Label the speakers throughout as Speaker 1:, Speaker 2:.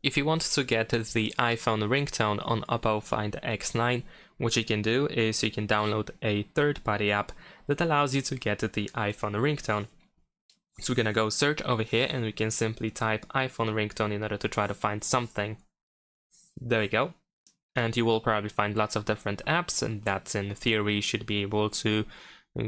Speaker 1: If you want to get the iPhone ringtone on OPPO Find X9, what you can do is you can download a third-party app that allows you to get the iPhone ringtone. So we're gonna go search over here and we can simply type iPhone ringtone in order to try to find something. There we go. And you will probably find lots of different apps, and that in theory should be able to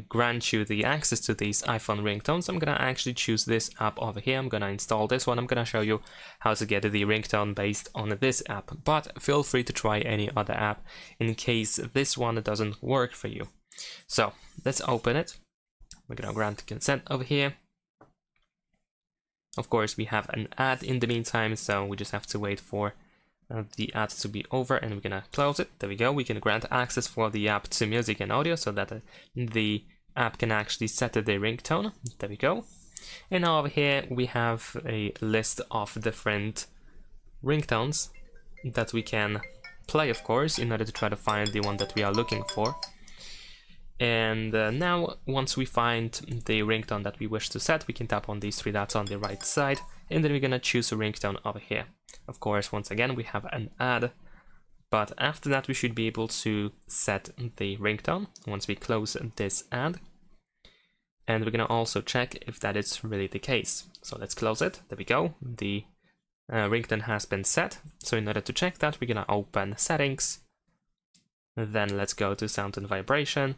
Speaker 1: grant you the access to these iPhone ringtones. I'm gonna actually choose this app over here. I'm gonna install this one. I'm gonna show you how to get the ringtone based on this app, but feel free to try any other app in case this one doesn't work for you. So let's open it. We're gonna grant consent over here. Of course, we have an ad in the meantime, so we just have to wait for the ad to be over, and we're gonna close it. There we go. We can grant access for the app to music and audio so that the app can actually set the ringtone. There we go. And now over here we have a list of different ringtones that we can play, of course, in order to try to find the one that we are looking for. And now once we find the ringtone that we wish to set, we can tap on these three dots on the right side, and then we're gonna choose a ringtone over here. Of course, once again, we have an ad, but after that we should be able to set the ringtone once we close this ad. And we're gonna also check if that is really the case. So let's close it. There we go. The ringtone has been set. So in order to check that, we're gonna open settings. Then let's go to sound and vibration.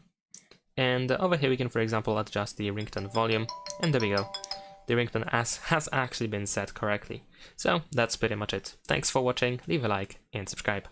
Speaker 1: And over here we can, for example, adjust the ringtone volume. And there we go. The ringtone has actually been set correctly. So that's pretty much it. Thanks for watching, leave a like and subscribe.